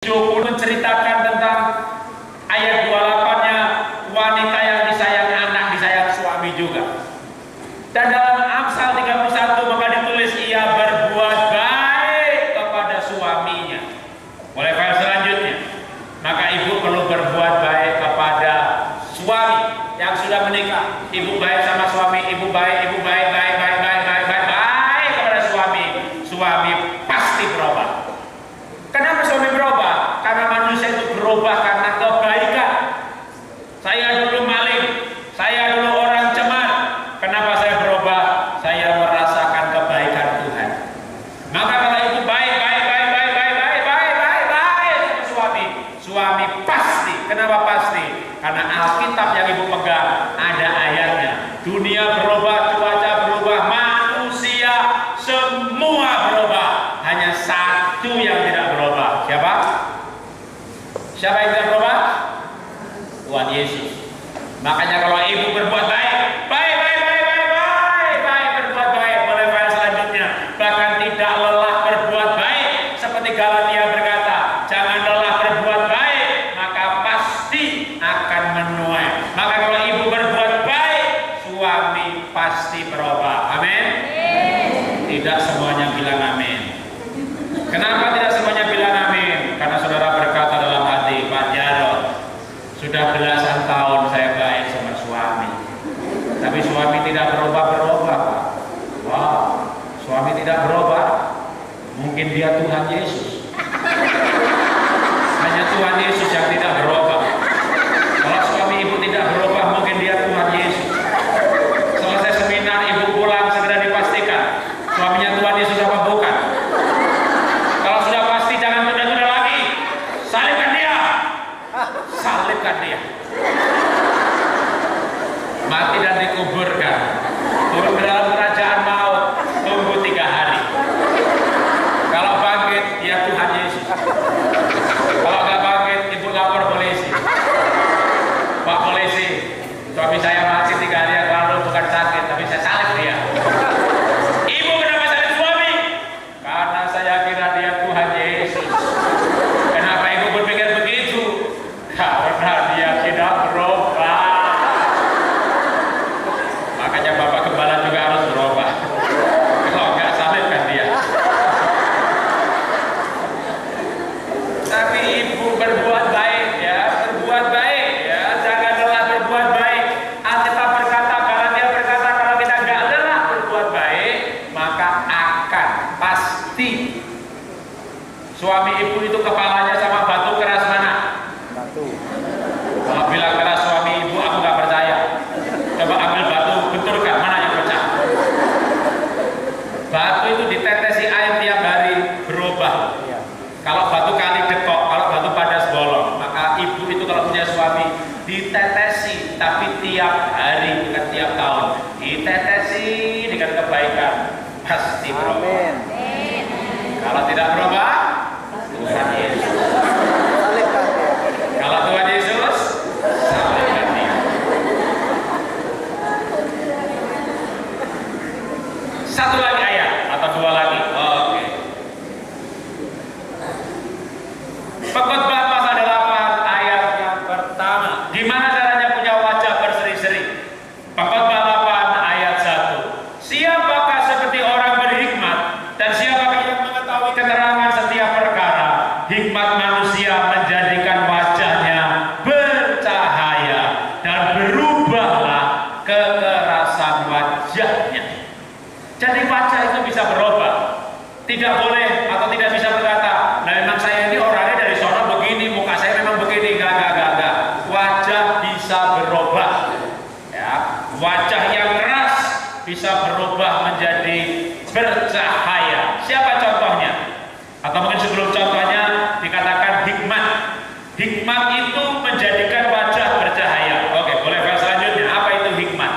20 menceritakan tentang ayat 28-nya, wanita yang disayang anak, disayang suami juga. Dan dalam Amsal 31 maka ditulis ia berbuat baik kepada suaminya. Mulai file selanjutnya, maka ibu perlu berbuat baik kepada suami yang sudah menikah. Ibu baik sama suami, ibu baik kepada suami. Suami pasti berubah. Kenapa suami berubah? Karena manusia itu berubah karena kebaikan. Saya dulu maling, saya dulu orang cemar. Kenapa saya berubah? Saya merasakan kebaikan Tuhan. Maka kalau ibu baik sama suami pasti. Kenapa pasti? Karena Alkitab yang ibu pegang ada ayatnya. Dunia berubah, cuaca berubah, manusia semua berubah. Hanya satu yang tidak berubah. Siapa? Siapa yang tidak berubah? Tuhan Yesus. Makanya kalau ibu berbuat baik, berbuat baik. Mulai file selanjutnya, bahkan tidak lelah berbuat baik. Seperti Galatia berkata, jangan lelah berbuat baik, maka pasti akan menuai. Maka kalau ibu berbuat baik, suami pasti berubah. Amin. Tidak semuanya bilang amin. Kenapa tidak semuanya bilang amin? Karena saudara berkata dalam hati, Pak Jarod, sudah belasan tahun saya baik sama suami, tapi suami tidak berubah-berubah, Pak. Wow, suami tidak berubah. Mungkin dia Tuhan Yesus. Hanya Tuhan Yesus yang tidak berubah. Kalau suami ibu tidak berubah, mungkin dia Tuhan Yesus. Selesai seminar, ibu pulang segera dipastikan suaminya Tuhan Yesus apa bukan. Kalau sudah pasti, jangan tunda-tunda lagi. Salibkan dia. Salibkan dia. Mati dan dikuburkan. Turun ke dalam kerajaan maut. Tunggu 3 hari. Kalau bangkit, dia Tuhan Yesus. Kalau nggak bangkit, ibu lapor polisi. Pak polisi, suami saya mati 3 hari yang lalu, bukan sakit, tapi saya salib dia. Ibu kenapa salib suami? Karena saya kira dia Tuhan Yesus. Kenapa ibu berpikir begitu? Karena dia tidak berubah. Makanya Bapak Gembala juga harus berubah. Kalau nggak salibkan dia. Tapi ibu berbuat baik ya, berbuat baik ya, jangan lelah berbuat baik. Alkitab berkata, Galatia berkata, kalau kita nggak lelah berbuat baik, maka akan pasti. Suami ibu itu kepalanya sama batu keras mana? Batu. Kalau bilang keras suami ibu, aku nggak percaya. Coba ambil batu, benturkan, mana yang pecah? Batu itu ditetesi air tiap hari berubah. Kalau batu kali getok, kalau batu padas bolong. Maka ibu itu kalau punya suami ditetesi, tapi tiap hari bukan tiap tahun. Ditetesi dengan kebaikan, pasti berubah. Kalau tidak berubah, Tuhan Yesus. Kalau Tuhan Yesus, salibkan dia. Satu lagi ayat atau 2 lagi. Oke. Pengkhotbah pasal 8 ayat yang pertama. Gimana caranya punya wajah berseri-seri? Pengkhotbah 8 ayat 1. Siapakah seperti orang berhikmat dan siapakah yang mengetahui keterangan setiap perkara? Hikmat manusia menjadikan wajahnya bercahaya dan berubahlah kekerasan wajahnya. Jadi wajah itu bisa berubah. Tidak boleh atau tidak bisa berkata, nah memang saya ini orangnya dari sono begini, muka saya memang begini. Enggak. Wajah bisa berubah. Ya, wajah yang keras bisa berubah menjadi bercahaya. Siapa contohnya? Atau mungkin sebelum contohnya dikatakan hikmat. Hikmat itu menjadikan wajah bercahaya. Oke, boleh file selanjutnya. Apa itu hikmat?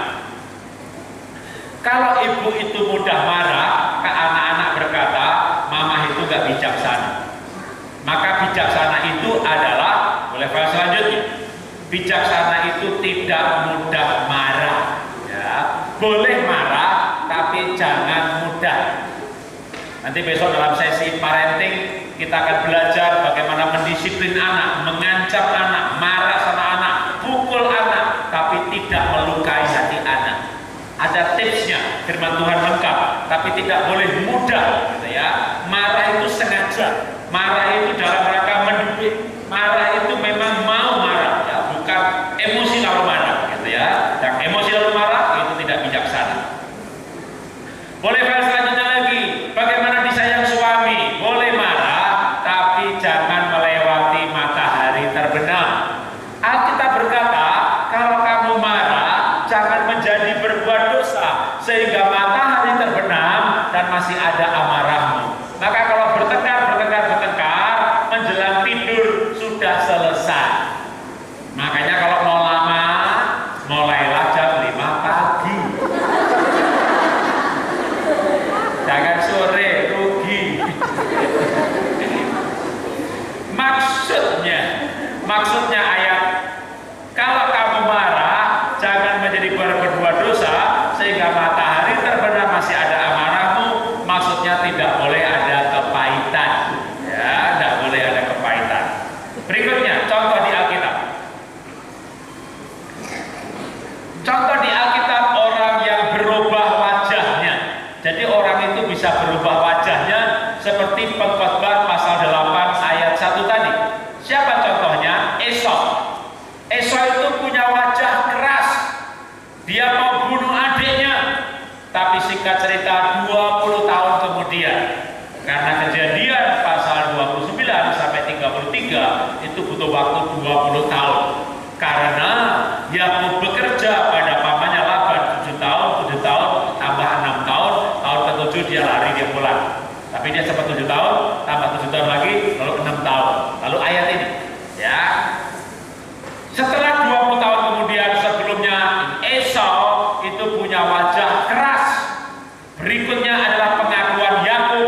Kalau ibu itu mudah marah, ke anak-anak berkata, mama itu gak bijaksana. Maka bijaksana itu adalah, boleh file selanjutnya. Bijaksana itu tidak mudah marah. Ya, boleh marah, tapi jangan mudah. Nanti besok dalam sesi parenting kita akan belajar bagaimana mendisiplin anak, mengancam anak, marah sama anak, pukul anak, tapi tidak melukai hati anak. Ada tipsnya, firman Tuhan lengkap, tapi tidak boleh mudah, gitu ya. Marah itu sengaja, marah itu dalam rangka mendidik, marah itu memang mau marah, ya, bukan emosi lalu marah, gitu ya. Yang emosi lalu marah itu tidak bijaksana. Boleh bahas selanjutnya lagi, bagaimana disayang suami, boleh marah, tapi jangan melewati matahari terbenam. Alkitab berkata, kalau kamu marah, jangan menjadi berbuat dosa, sehingga matahari terbenam dan masih ada amarahmu. Maka kalau bertengkar, menjelang tidur sudah selesai. Makanya kalau mau lama, mulailah jam 5 pagi. Jangan sore, rugi. Maksudnya ayat, kalau kamu marah, jangan menjadi berbuat dosa, sehingga matahari terbenam masih ada amarahmu. Maksudnya tidak boleh ada kepahitan, ya, tidak boleh ada kepahitan. Berikutnya, contoh di Alkitab. Contoh di Alkitab orang yang berubah wajahnya. Jadi orang itu bisa berubah wajahnya seperti Pengkhotbah pasal 8 ayat 1 tadi. Siapa contohnya? Esau. Esau itu punya wajah keras. Dia mau bunuh adiknya. Tapi singkat cerita 20 tahun kemudian, karena kejadian pasal 29 sampai 33 itu butuh waktu 20 tahun. Karena Yakub bekerja pada pamannya Laban 7 tahun tambah 6 tahun, tahun ke-7 dia lari, dia pulang. Tapi dia sempat 7 tahun, tambah 7 tahun lagi, lalu 6 tahun. Lalu ayat ini, ya. Setelah 20 tahun kemudian, sebelumnya Esau itu punya wajah keras. Berikutnya adalah pengakuan Yakub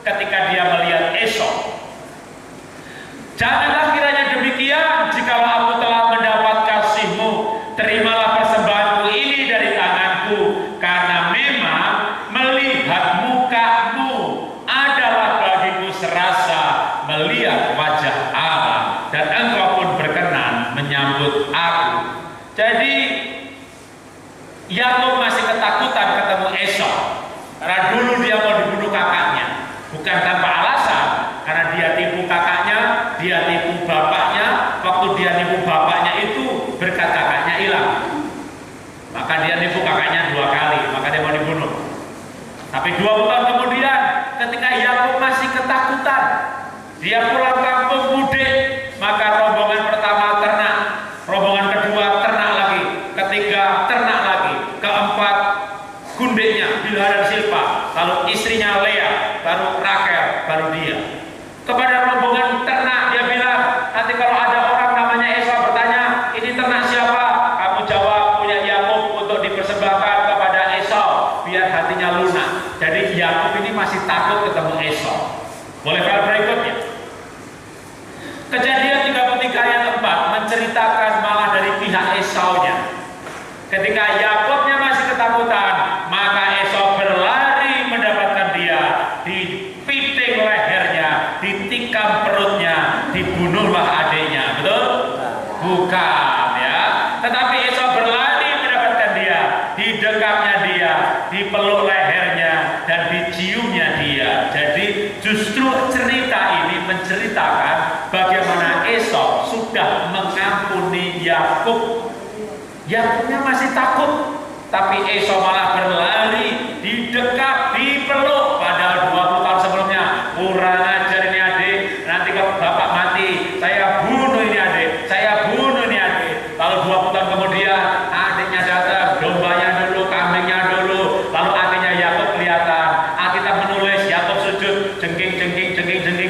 ketika dia melihat Esau. Janganlah kiranya demikian, jikalau aku telah mendapat kasih-Mu, terimalah persembahanku ini dari tanganku, karena memang melihat muka-Mu adalah bagiku serasa melihat wajah Allah, dan Engkau pun berkenan menyambut aku. Jadi Yakub masih ketakutan ketemu Esau, karena dulu dia mau dibunuh kakaknya, bukan tanpa alasan, karena dia tipu kakaknya, dia tipu bapaknya. Waktu dia tipu bapaknya itu berkat kakaknya hilang, maka dia tipu kakaknya 2 kali, maka dia mau dibunuh. Tapi 20 tahun kemudian, ketika Yakub masih ketakutan, dia pulang kampung mudik, maka rombongan pertama ternak, rombongan kedua ternak lagi, ketiga ternak lagi, keempat gundeknya Bilha dan Silpa, lalu istrinya Lea, baru Rachel, baru dia. Kepada rombongan ternak dia bilang, nanti kalau ada orang namanya Esau bertanya, ini ternak siapa? Kamu jawab, punya Yakub, untuk dipersembahkan kepada Esau, biar hatinya lunak. Jadi Yakub ini masih takut ketemu Esau. Boleh file berikutnya. Kejadian 33 ayat 4 menceritakan malah dari pihak Esau-nya. Ketika Yakobnya masih ketakutan, maka Esau berlari mendapatkan dia, dipiting lehernya, ditikam perutnya, dibunuhlah adiknya. Betul? Bukan, ya. Tetapi Esau berlari mendapatkan dia, didekapnya dia, dipeluk lehernya, dan diciumnya dia. Jadi justru cerita ini menceritakan bagaimana Esau sudah mengampuni Yakub. Yakubnya masih takut, tapi Esau malah berlari, didekap, dipeluk. Padahal 20 tahun sebelumnya, kurang ajar ini adik, nanti kalau bapak mati, saya bunuh ini adik, saya bunuh ini adik. Lalu 20 tahun kemudian, adiknya datang, dombanya dulu, kambingnya dulu, lalu adiknya Yakub kelihatan. Alkitab menulis Yakub sujud, jengking,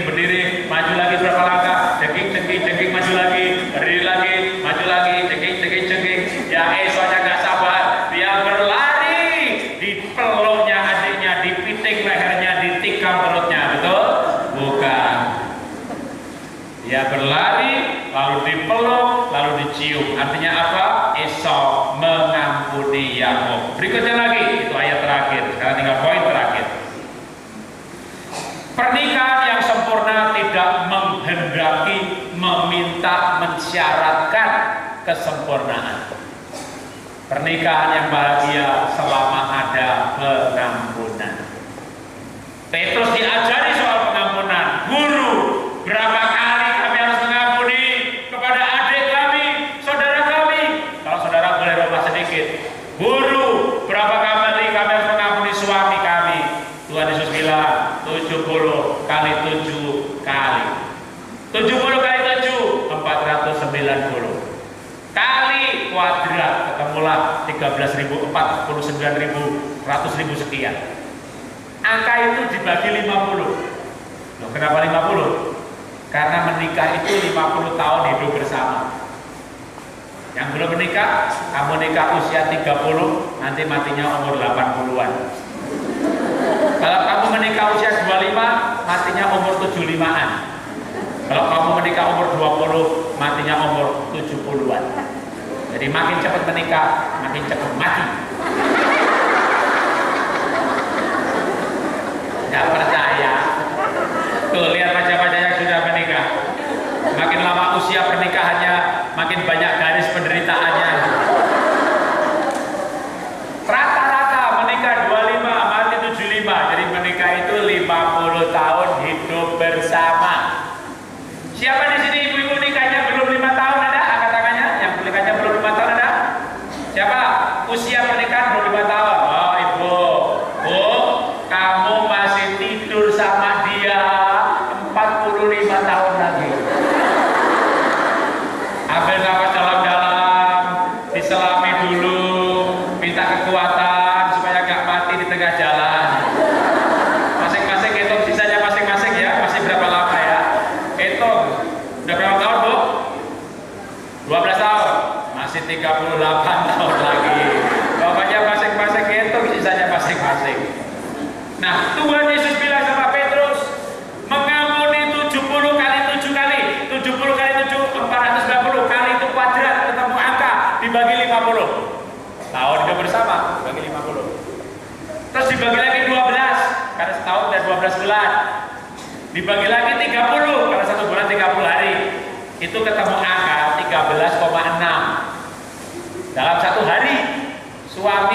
berdiri, maju lagi berapa langkah, jengking, maju lagi, berdiri lagi, maju lagi, jengking. Ya Esau-nya gak sabar, dia berlari, dipeluknya adiknya, dipiting lehernya, ditikam perutnya. Betul? Bukan. Dia berlari, lalu dipeluk, lalu dicium. Artinya apa? Esau mengampuni Yakub. Berikutnya lagi, itu ayat terakhir. Sekarang tinggal poin terakhir. Pernikahan yang sempurna Tuhan tidak menghendaki, meminta, mensyaratkan kesempurnaan. Pernikahan yang bahagia selama ada pengampunan. Petrus diajari soal pengampunan. Guru, berapa kali kami harus mengampuni kepada adik kami, saudara kami? Kalau saudara boleh rubah sedikit. Guru, berapa kali kami harus mengampuni suami kami? Tuhan Yesus bilang 70 kali 7 kali. 70 kali 7, 490. Kali kuadrat, ketemulah 13.000, 49.000, 100.000 sekian. Angka itu dibagi 50. Loh, kenapa 50? Karena menikah itu 50 tahun hidup bersama. Yang belum menikah, kamu nikah usia 30, nanti matinya umur 80-an. Kalau kamu menikah usia 25, matinya umur 75-an. Kalau kamu menikah umur 20, matinya umur 70-an. Jadi makin cepat menikah, makin cepat mati. Gak percaya? Tuh, lihat wajah-wajah yang sudah menikah. Makin lama usia pernikahannya, makin banyak garis penderitaannya. Rata-rata menikah 25, mati 75. Jadi menikah itu 50 tahun hidup bersama. Siapa di sini ibu-ibu nikahnya belum 5 tahun ada? Angkat tangannya. Yang nikahnya belum 5 tahun ada? Siapa? Usia pernikahan belum 5 tahun. Oh, ibu. Oh, kamu masih tidur sama dia 45 tahun lagi. Ambil nafas dalam-dalam, diselami dulu, minta kekuatan supaya gak mati di tengah jalan. Masing-masing hitung sisanya masing-masing ya. Masih berapa lama ya? Hitung. Udah berapa tahun, Bu? 12 tahun. Masih 38 tahun lagi. Pokoknya masing-masing hitung sisanya masing-masing. Nah, Tuhan Yesus bilang sama Petrus, mengampuni 70 kali 7 kali. 70 kali 7, 490 kali itu kuadrat, ketemu angka, dibagi 50. Tahun hidup bersama, dibagi 50. Terus dibagi lagi 12, karena setahun dan 12 bulan. Dibagi lagi 30, karena 1 bulan 30 hari. Itu ketemu angka 13,6. Dalam 1 hari, suami